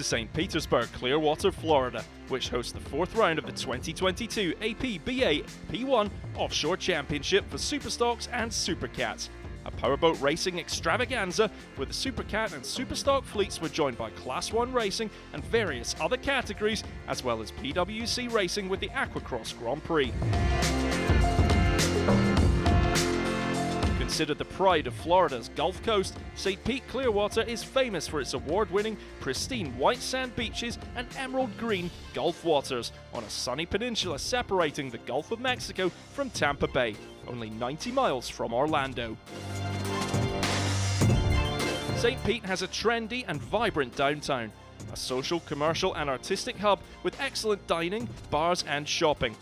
St. Petersburg, Clearwater, Florida, which hosts the fourth round of the 2022 APBA P1 Offshore Championship for Superstocks and Supercats. A powerboat racing extravaganza where the Supercat and Superstock fleets were joined by Class 1 racing and various other categories, as well as PWC racing with the Aquacross Grand Prix. Considered the pride of Florida's Gulf Coast, St. Pete Clearwater is famous for its award-winning, pristine white sand beaches and emerald green Gulf waters on a sunny peninsula separating the Gulf of Mexico from Tampa Bay, only 90 miles from Orlando. St. Pete has a trendy and vibrant downtown, a social, commercial and artistic hub with excellent dining, bars and shopping.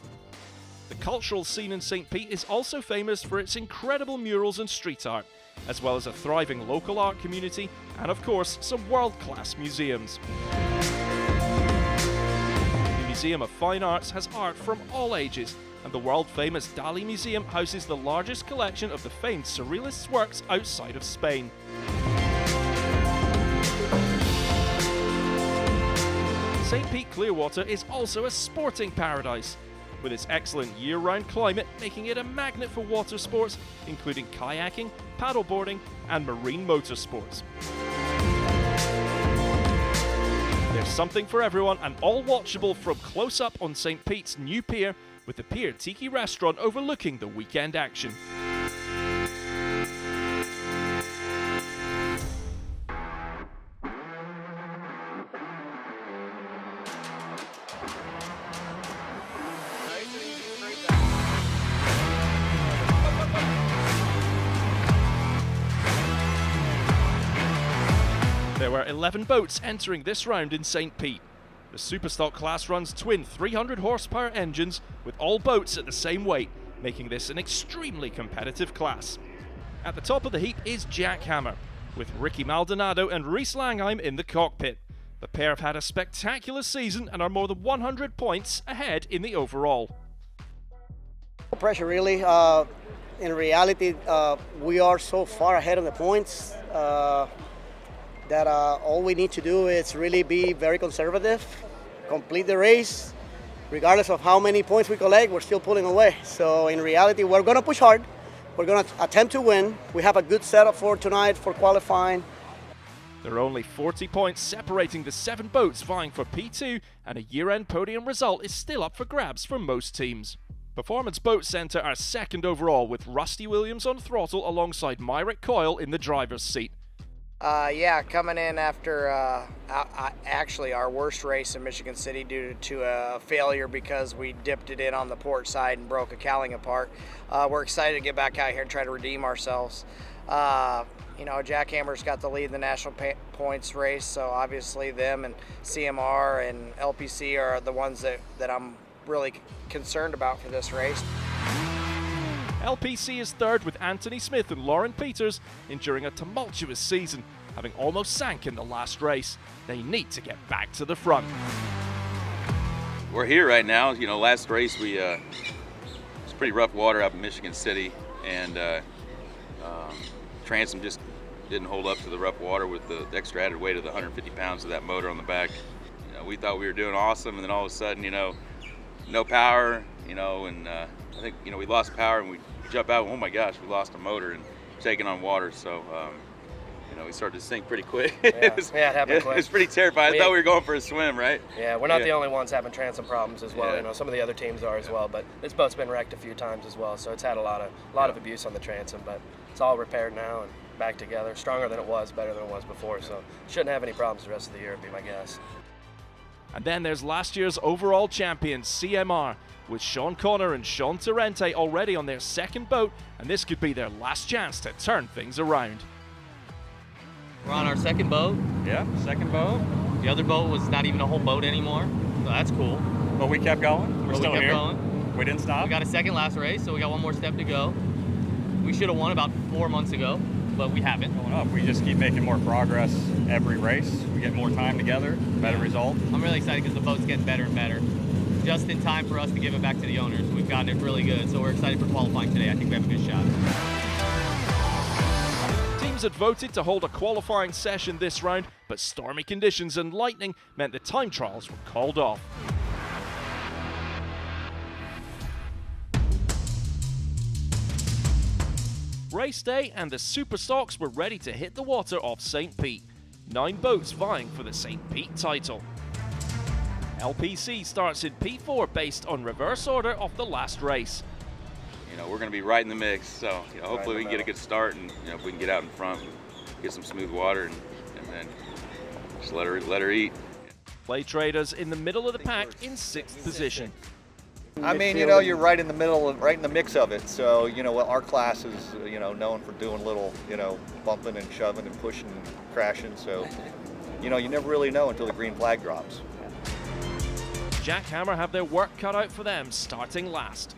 The cultural scene in St. Pete is also famous for its incredible murals and street art, as well as a thriving local art community and, of course, some world-class museums. The Museum of Fine Arts has art from all ages, and the world-famous Dali Museum houses the largest collection of the famed Surrealist's works outside of Spain. St. Pete Clearwater is also a sporting paradise, with its excellent year-round climate making it a magnet for water sports, including kayaking, paddleboarding, and marine motorsports. There's something for everyone and all watchable from close up on St. Pete's new pier, with the Pier Tiki restaurant overlooking the weekend action. There were 11 boats entering this round in St. Pete. The Superstock class runs twin 300 horsepower engines with all boats at the same weight, making this an extremely competitive class. At the top of the heap is Jackhammer, with Ricky Maldonado and Reese Langheim in the cockpit. The pair have had a spectacular season and are more than 100 points ahead in the overall. No pressure really. In reality, we are so far ahead of the points that all we need to do is really be very conservative, complete the race. Regardless of how many points we collect, we're still pulling away. So in reality, we're going to push hard. We're going to attempt to win. We have a good setup for tonight for qualifying. There are only 40 points separating the 7 boats vying for P2, and a year-end podium result is still up for grabs for most teams. Performance Boat Centre are second overall, with Rusty Williams on throttle alongside Myrick Coyle in the driver's seat. Yeah, coming in after actually our worst race in Michigan City due to a failure because we dipped it in on the port side and broke a cowling apart. We're excited to get back out here and try to redeem ourselves. Jackhammer's got the lead in the national points race, so obviously them and CMR and LPC are the ones that I'm really concerned about for this race. LPC is third with Anthony Smith and Lauren Peters enduring a tumultuous season, having almost sank in the last race. They need to get back to the front. We're here right now. Last race it's pretty rough water up in Michigan City, and transom just didn't hold up to the rough water with the extra added weight of the 150 pounds of that motor on the back. We thought we were doing awesome, and then all of a sudden, no power, and I think, we lost power and we jumped out, oh my gosh, we lost a motor and taking on water. So, we started to sink pretty quick. Yeah, it happened quick. It was pretty terrifying. I thought we were going for a swim, right? Yeah, we're not the only ones having transom problems as well. Yeah. Some of the other teams are as well, but this boat's been wrecked a few times as well, so it's had a lot of abuse on the transom, but it's all repaired now and back together, stronger than it was, better than it was before, so shouldn't have any problems the rest of the year, would be my guess. And then there's last year's overall champion, CMR, with Sean Connor and Sean Torrente already on their second boat, and this could be their last chance to turn things around. We're on our second boat. Yeah, second boat. The other boat was not even a whole boat anymore, so that's cool. But we kept going. We're still here. Going. We didn't stop. We got a second last race, so we got one more step to go. We should have won about 4 months ago, but we haven't. Going up. We just keep making more progress every race. We get more time together, better result. I'm really excited because the boat's getting better and better. Just in time for us to give it back to the owners. We've gotten it really good, so we're excited for qualifying today. I think we have a good shot. Team teams had voted to hold a qualifying session this round, but stormy conditions and lightning meant the time trials were called off. Race day and the Superstocks were ready to hit the water off St. Pete. 9 boats vying for the St. Pete title. LPC starts in P4 based on reverse order of the last race. You know, we're going to be right in the mix, so hopefully we can get a good start, and if we can get out in front, and get some smooth water, and then just let her eat. Play Traders in the middle of the pack in 6th position. I mean, you're right in the middle, right in the mix of it. So, our class is, known for doing little, bumping and shoving and pushing and crashing. So, you never really know until the green flag drops. Jackhammer have their work cut out for them, starting last.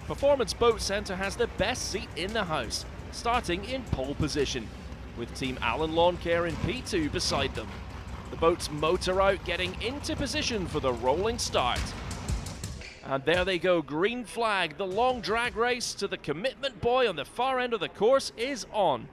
Performance Boat Centre has the best seat in the house, starting in pole position, with Team Allen Lawn Care in P2 beside them. The boats motor out, getting into position for the rolling start. And there they go, green flag. The long drag race to the commitment buoy on the far end of the course is on.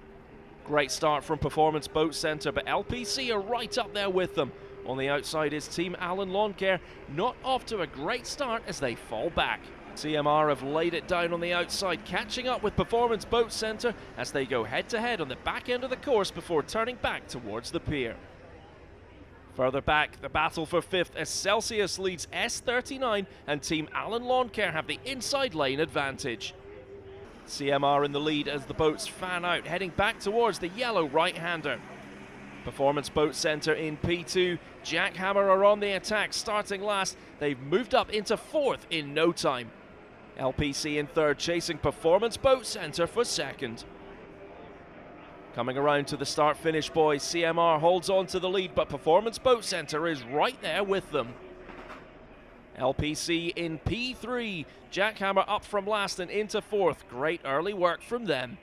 Great start from Performance Boat Centre, but LPC are right up there with them. On the outside is Team Allen Lawn Care, not off to a great start as they fall back. CMR have laid it down on the outside, catching up with Performance Boat Centre as they go head-to-head on the back end of the course before turning back towards the pier. Further back, the battle for 5th as Celsius leads S39 and Team Allen Lawn Care have the inside lane advantage. CMR in the lead as the boats fan out, heading back towards the yellow right-hander. Performance Boat Centre in P2, Jackhammer are on the attack, starting last. They've moved up into 4th in no time. LPC in 3rd, chasing Performance Boat Centre for 2nd. Coming around to the start-finish boys, CMR holds on to the lead, but Performance Boat Centre is right there with them. LPC in P3, Jackhammer up from last and into 4th. Great early work from them.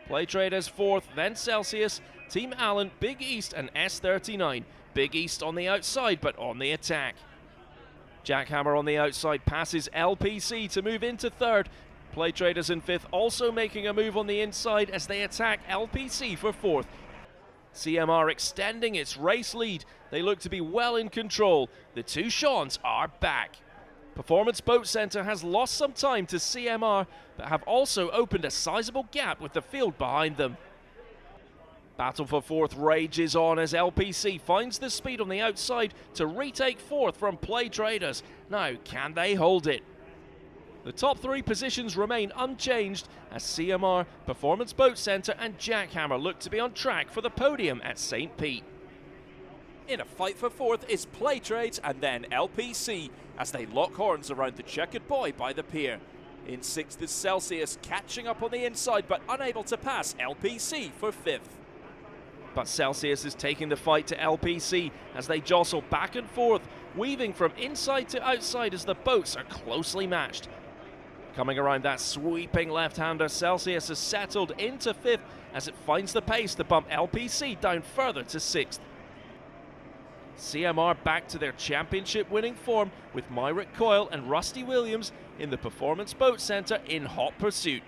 Play Traders 4th, then Celsius, Team Allen, Big East and S39. Big East on the outside, but on the attack. Jackhammer on the outside passes LPC to move into 3rd. Play Traders in 5th, also making a move on the inside as they attack LPC for 4th. CMR extending its race lead. They look to be well in control. The two Seans are back. Performance Boat Centre has lost some time to CMR, but have also opened a sizable gap with the field behind them. Battle for 4th rages on as LPC finds the speed on the outside to retake 4th from Play Traders. Now, can they hold it? The top 3 positions remain unchanged as CMR, Performance Boat Centre and Jackhammer look to be on track for the podium at St. Pete. In a fight for 4th is Play Trades and then LPC as they lock horns around the checkered buoy by the pier. In 6th is Celsius, catching up on the inside but unable to pass LPC for 5th. But Celsius is taking the fight to LPC as they jostle back and forth, weaving from inside to outside as the boats are closely matched. Coming around that sweeping left-hander, Celsius has settled into 5th as it finds the pace to bump LPC down further to 6th. CMR back to their championship-winning form with Myrick Coyle and Rusty Williams in the Performance Boat Centre in hot pursuit.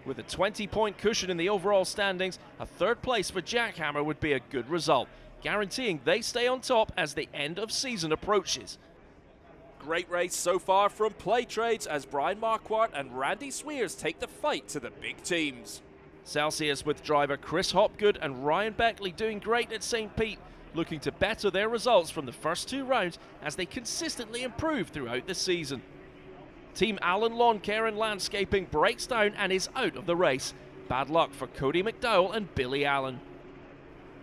With a 20-point cushion in the overall standings, a 3rd place for Jackhammer would be a good result, guaranteeing they stay on top as the end of season approaches. Great race so far from Play Trades as Brian Marquardt and Randy Swears take the fight to the big teams. Celsius with driver Chris Hopgood and Ryan Beckley doing great at St. Pete, looking to better their results from the first 2 rounds as they consistently improve throughout the season. Team Allen Lawn Care and Landscaping breaks down and is out of the race. Bad luck for Cody McDowell and Billy Allen.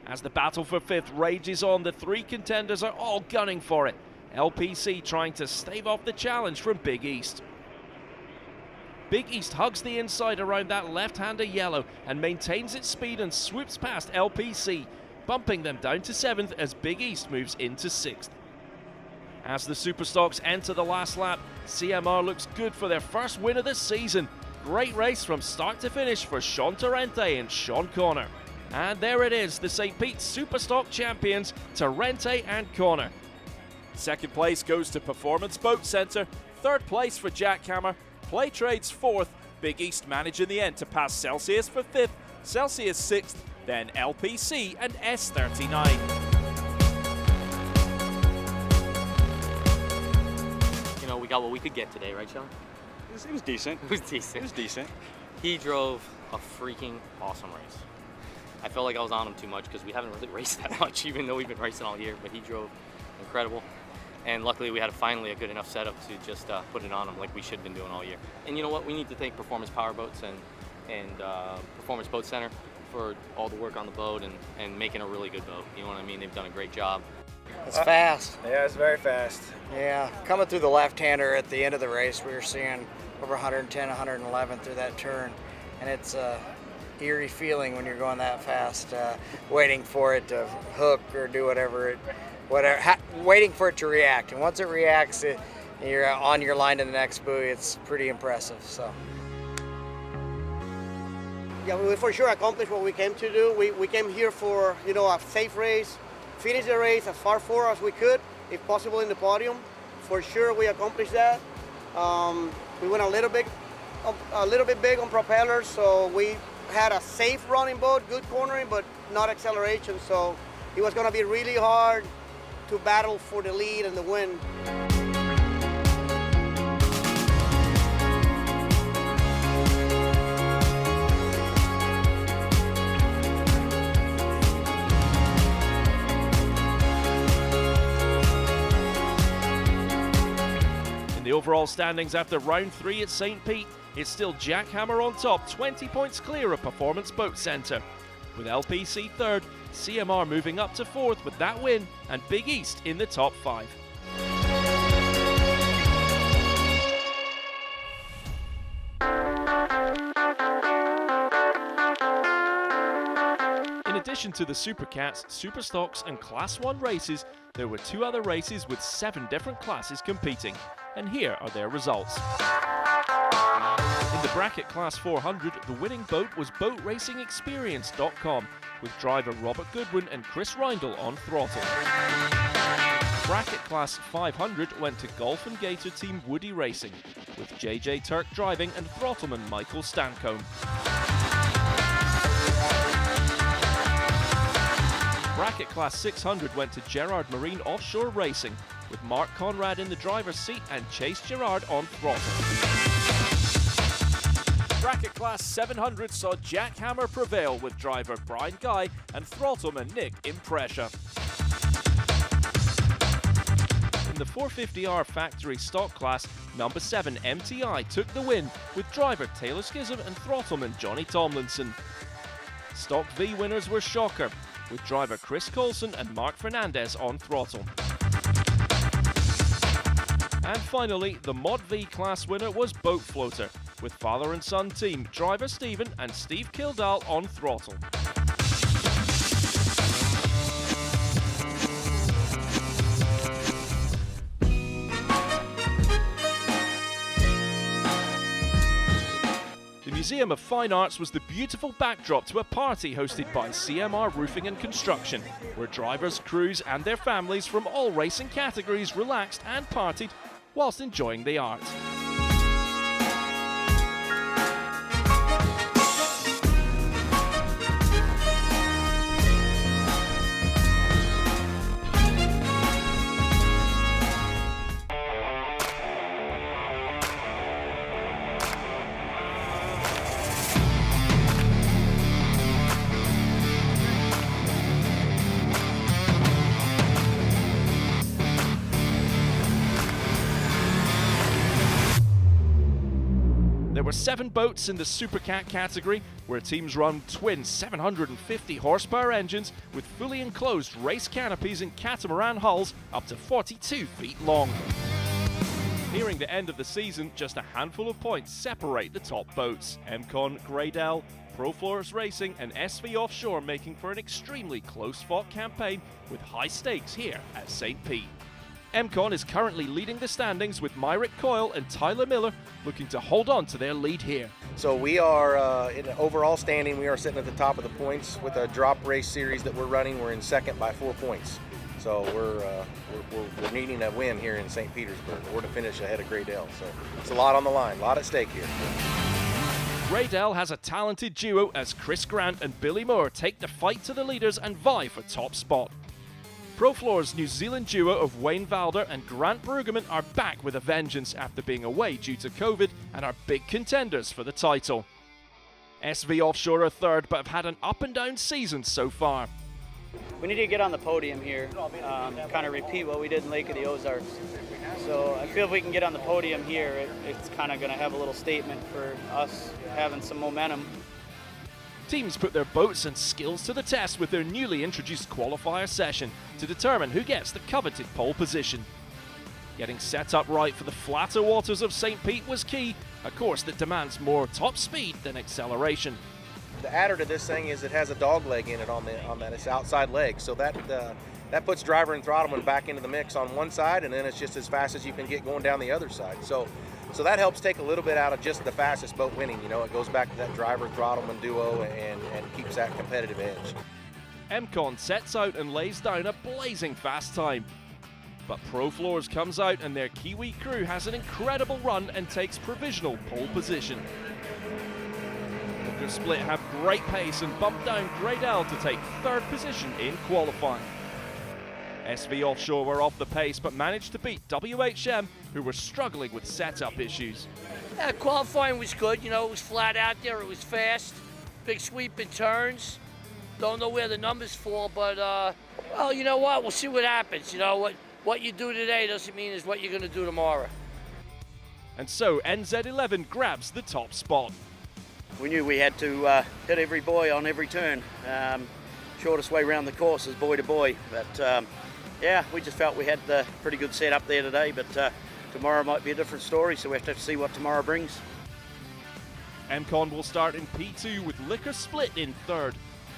As the battle for 5th rages on, the 3 contenders are all gunning for it. LPC trying to stave off the challenge from Big East. Big East hugs the inside around that left-hander yellow and maintains its speed and swoops past LPC, bumping them down to 7th as Big East moves into 6th. As the Superstocks enter the last lap, CMR looks good for their first win of the season. Great race from start to finish for Sean Torrente and Sean Connor. And there it is, the St. Pete Superstock champions, Torrente and Connor. 2nd place goes to Performance Boat Centre, 3rd place for Jackhammer, Play Trades 4th, Big East manage in the end to pass Celsius for 5th, Celsius 6th, then LPC and S39. You know, we got what we could get today, right, Sean? It was decent. It was decent. It was decent. He drove a freaking awesome race. I felt like I was on him too much because we haven't really raced that much, even though we've been racing all year, but he drove incredible. And luckily we had finally a good enough setup to just put it on him like we should have been doing all year. And you know what? We need to thank Performance Power Boats and Performance Boat Center for all the work on the boat and making a really good boat. You know what I mean? They've done a great job. It's fast. Yeah, it's very fast. Yeah, coming through the left-hander at the end of the race, we were seeing over 110, 111 through that turn, and it's a eerie feeling when you're going that fast, waiting for it to hook or do whatever, waiting for it to react. And once it reacts, you're on your line to the next buoy. It's pretty impressive. So. Yeah, we for sure accomplished what we came to do. We came here for a safe race, finish the race as far forward as we could, if possible in the podium. For sure, we accomplished that. We went a little bit big on propellers, so we had a safe running boat, good cornering, but not acceleration. So it was going to be really hard to battle for the lead and the win. The overall standings after round 3 at St. Pete, it's still Jackhammer on top, 20 points clear of Performance Boat Centre. With LPC 3rd, CMR moving up to 4th with that win, and Big East in the top 5. In addition to the Supercats, Superstocks and Class 1 races, there were 2 other races with 7 different classes competing. And here are their results. In the bracket Class 400, the winning boat was BoatRacingExperience.com, with driver Robert Goodwin and Chris Reindl on throttle. Bracket Class 500 went to Golf and Gator Team Woody Racing, with JJ Turk driving and throttleman Michael Stancombe. Bracket Class 600 went to Gerard Marine Offshore Racing, with Mark Conrad in the driver's seat and Chase Gerard on throttle. Bracket Class 700 saw Jackhammer prevail with driver Brian Guy and throttleman Nick Imprescia. In the 450R factory stock class, number 7 MTI took the win with driver Taylor Schism and throttleman Johnny Tomlinson. Stock V winners were Shocker, with driver Chris Colson and Mark Fernandez on throttle. And finally, the Mod V class winner was Boat Floater, with father and son team driver Stephen and Steve Kildall on throttle. The Museum of Fine Arts was the beautiful backdrop to a party hosted by CMR Roofing and Construction, where drivers, crews and their families from all racing categories relaxed and partied whilst enjoying the art. There were 7 boats in the Supercat category, where teams run twin 750 horsepower engines with fully enclosed race canopies and catamaran hulls up to 42 feet long. Nearing the end of the season, just a handful of points separate the top boats. MCon, Graydell, Proflores Racing and SV Offshore making for an extremely close-fought campaign with high stakes here at St. Pete. MCon is currently leading the standings with Myrick Coyle and Tyler Miller looking to hold on to their lead here. So we are in an overall standing, we are sitting at the top of the points with a drop race series that we're running. We're in second by 4 points. So we're needing a win here in St. Petersburg or to finish ahead of Graydell. So it's a lot on the line, a lot at stake here. Graydale has a talented duo as Chris Grant and Billy Moore take the fight to the leaders and vie for top spot. ProFloor's New Zealand duo of Wayne Valder and Grant Brueggemann are back with a vengeance after being away due to COVID and are big contenders for the title. SV Offshore are third but have had an up and down season so far. We need to get on the podium here, kind of repeat what we did in Lake of the Ozarks. So I feel if we can get on the podium here, it's kind of going to have a little statement for us having some momentum. Teams put their boats and skills to the test with their newly introduced qualifier session to determine who gets the coveted pole position. Getting set up right for the flatter waters of St. Pete was key, a course that demands more top speed than acceleration. The adder to this thing is it has a dog leg in it on that. It's outside leg, so that puts driver and throttleman back into the mix on one side, and then it's just as fast as you can get going down the other side. So that helps take a little bit out of just the fastest boat winning. You know, it goes back to that driver throttleman duo and keeps that competitive edge. MCon sets out and lays down a blazing fast time. But ProFloors comes out and their Kiwi crew has an incredible run and takes provisional pole position. Liquor Split have great pace and bump down Graydale to take third position in qualifying. SV Offshore were off the pace but managed to beat WHM, who were struggling with setup issues. Yeah, qualifying was good. You know, it was flat out there. It was fast. Big sweeping turns. Don't know where the numbers fall, but, well, you know what? We'll see what happens. You know, what you do today doesn't mean is what you're going to do tomorrow. And so NZ11 grabs the top spot. We knew we had to hit every buoy on every turn. Shortest way around the course is buoy to buoy. But yeah, we just felt we had the pretty good setup there today. But tomorrow might be a different story, so we have to see what tomorrow brings. MCon will start in P2 with Liquor Split in third.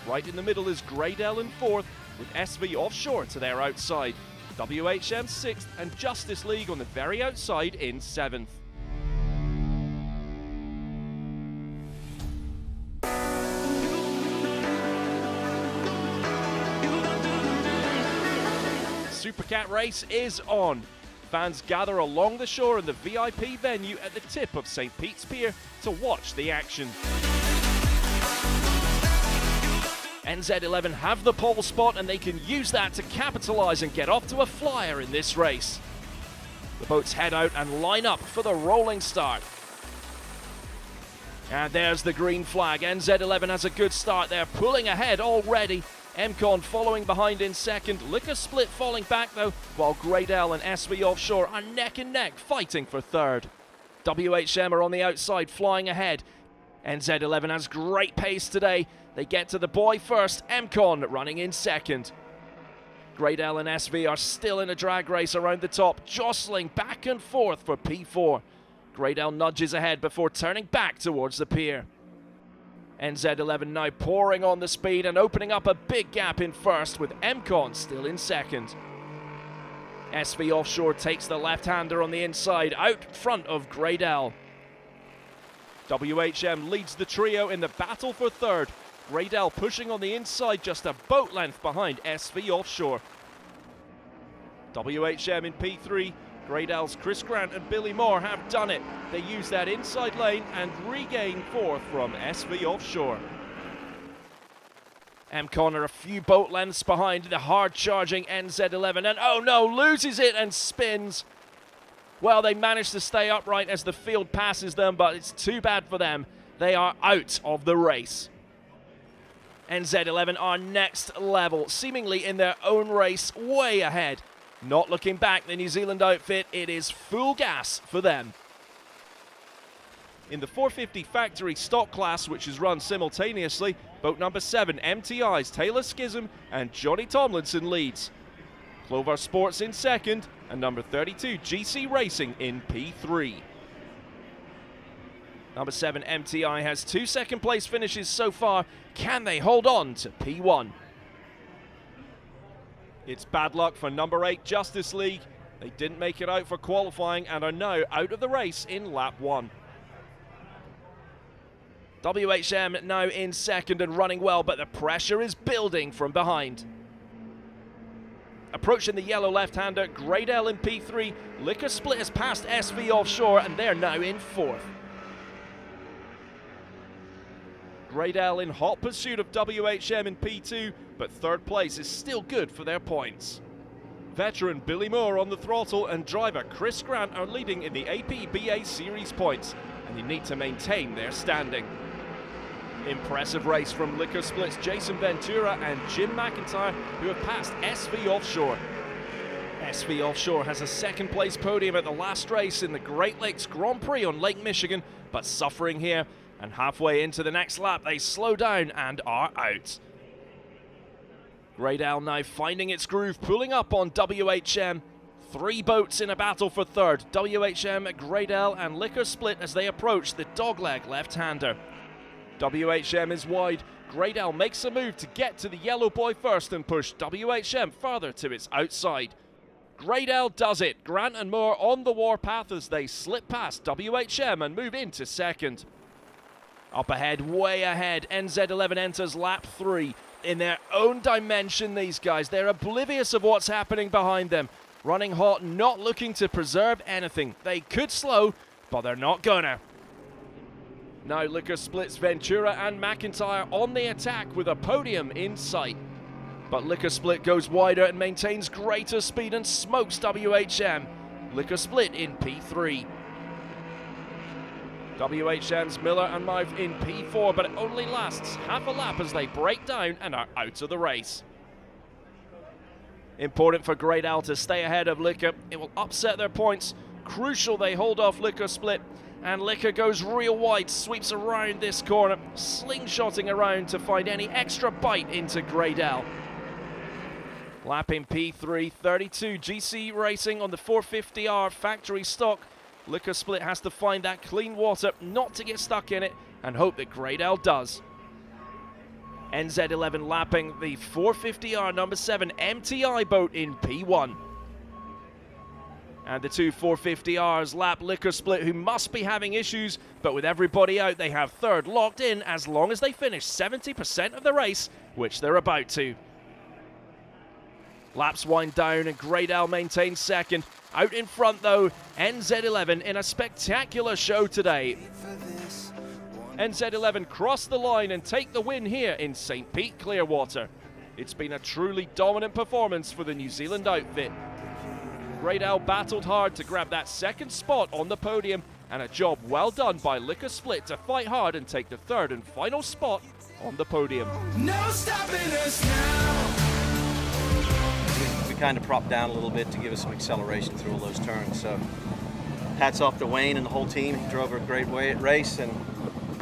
Right in the middle is Graydale in fourth, with SV Offshore to their outside. WHM 6th and Justice League on the very outside in 7th. Supercat race is on. Fans gather along the shore in the VIP venue at the tip of St. Pete's Pier to watch the action. NZ11 have the pole spot and they can use that to capitalise and get off to a flyer in this race. The boats head out and line up for the rolling start. And there's the green flag. NZ11 has a good start. They're pulling ahead already. MCon following behind in second. Liquor Split falling back though, while Graydale and SV Offshore are neck and neck fighting for third. WHM are on the outside flying ahead. NZ11 has great pace today. They get to the buoy first, MCon running in second. Graydale and SV are still in a drag race around the top, jostling back and forth for P4. Graydale nudges ahead before turning back towards the pier. NZ11 now pouring on the speed and opening up a big gap in first, with MCon still in second. SV Offshore takes the left-hander on the inside, out front of Graydale. WHM leads the trio in the battle for third. Graydale pushing on the inside just a boat length behind SV Offshore. WHM in P3. Graydale's Chris Grant and Billy Moore have done it. They use that inside lane and regain fourth from SV Offshore. MCon are a few boat lengths behind the hard-charging NZ11, and oh no, loses it and spins. Well, they managed to stay upright as the field passes them, but it's too bad for them. They are out of the race. NZ11 are next level, seemingly in their own race, way ahead. Not looking back, the New Zealand outfit, it is full gas for them. In the 450 factory stock class, which is run simultaneously, boat number 7, MTI's Taylor Schism and Johnny Tomlinson leads. Clover Sports in second, and number 32, GC Racing in P3. Number 7, MTI has 2 second place finishes so far. Can they hold on to P1? It's bad luck for number 8, Justice League. They didn't make it out for qualifying and are now out of the race in lap 1. WHM now in second and running well, but the pressure is building from behind. Approaching the yellow left-hander, Graydale in P3. Liquor Split has passed SV Offshore and they're now in fourth. Gradell in hot pursuit of WHM in P2, but third place is still good for their points. Veteran Billy Moore on the throttle and driver Chris Grant are leading in the APBA Series points, and they need to maintain their standing. Impressive race from Liquor Split's Jason Ventura and Jim McIntyre, who have passed SV Offshore. SV Offshore has a second place podium at the last race in the Great Lakes Grand Prix on Lake Michigan, but suffering here, and halfway into the next lap they slow down and are out. Gradell now finding its groove, pulling up on WHM. 3 boats in a battle for third. WHM, Gradell and Liquor Split as they approach the dogleg left-hander. WHM is wide. Gradell makes a move to get to the yellow boy first and push WHM further to its outside. Gradell does it. Grant and Moore on the warpath as they slip past WHM and move into second. Up ahead, way ahead, NZ11 enters lap 3. In their own dimension, these guys, they're oblivious of what's happening behind them. Running hot, not looking to preserve anything. They could slow, but they're not gonna. Now Liquor Splits Ventura and McIntyre on the attack with a podium in sight. But Liquor Split goes wider and maintains greater speed and smokes WHM. Liquor Split in P3. WHM's Miller and Mouth in P4, but it only lasts half a lap as they break down and are out of the race. Important for Gradell to stay ahead of Liquor. It will upset their points. Crucial they hold off Liquor Split. And Liquor goes real wide, sweeps around this corner, slingshotting around to find any extra bite into Gradell. Lap in P3, 32 GC Racing on the 450R factory stock. Liquor Split has to find that clean water, not to get stuck in it, and hope that Gradell does. NZ11 lapping the 450R number 7 MTI boat in P1. And the 2 450Rs lap Liquor Split, who must be having issues, but with everybody out, they have third locked in as long as they finish 70% of the race, which they're about to. Laps wind down and Gradell maintains second. Out in front though, NZ11 in a spectacular show today. NZ11 cross the line and take the win here in St. Pete, Clearwater. It's been a truly dominant performance for the New Zealand outfit. Gradell battled hard to grab that second spot on the podium, and a job well done by Liquor Split to fight hard and take the third and final spot on the podium. No stopping us now. We kind of propped down a little bit to give us some acceleration through all those turns. So hats off to Wayne and the whole team. He drove a great race, and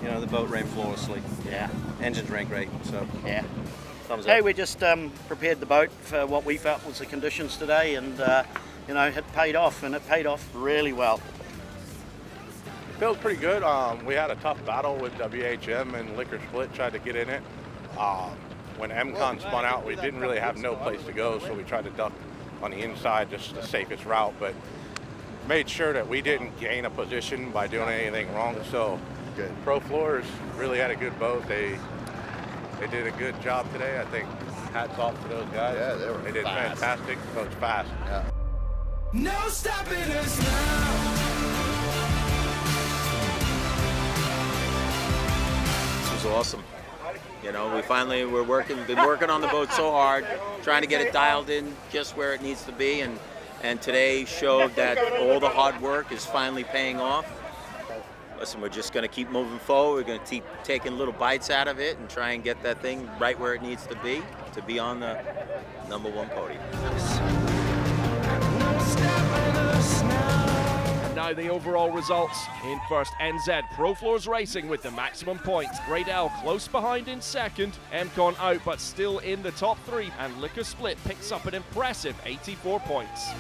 you know the boat ran flawlessly. Yeah, engines ran great. So yeah, thumbs up. Hey, we just prepared the boat for what we felt was the conditions today, and you know it paid off, and it paid off really well. It feels pretty good. We had a tough battle with WHM and Liquor Split tried to get in it. When MCon spun out, we didn't really have no place to go, so we tried to duck on the inside, just the safest route, but made sure that we didn't gain a position by doing anything wrong. So Pro Floors really had a good boat. They did a good job today. I think hats off to those guys. Yeah, they did fast. Fantastic. So it's fast. Yeah. No stopping us now. This was awesome. You know, we finally been working on the boat so hard, trying to get it dialed in just where it needs to be, and today showed that all the hard work is finally paying off. Listen, we're just going to keep moving forward. We're going to keep taking little bites out of it and try and get that thing right where it needs to be on the #1 podium. Now the overall results. In first, NZ Pro Floors Racing with the maximum points. Gradell close behind in second. MCon out but still in the top 3. And Liquor Split picks up an impressive 84 points.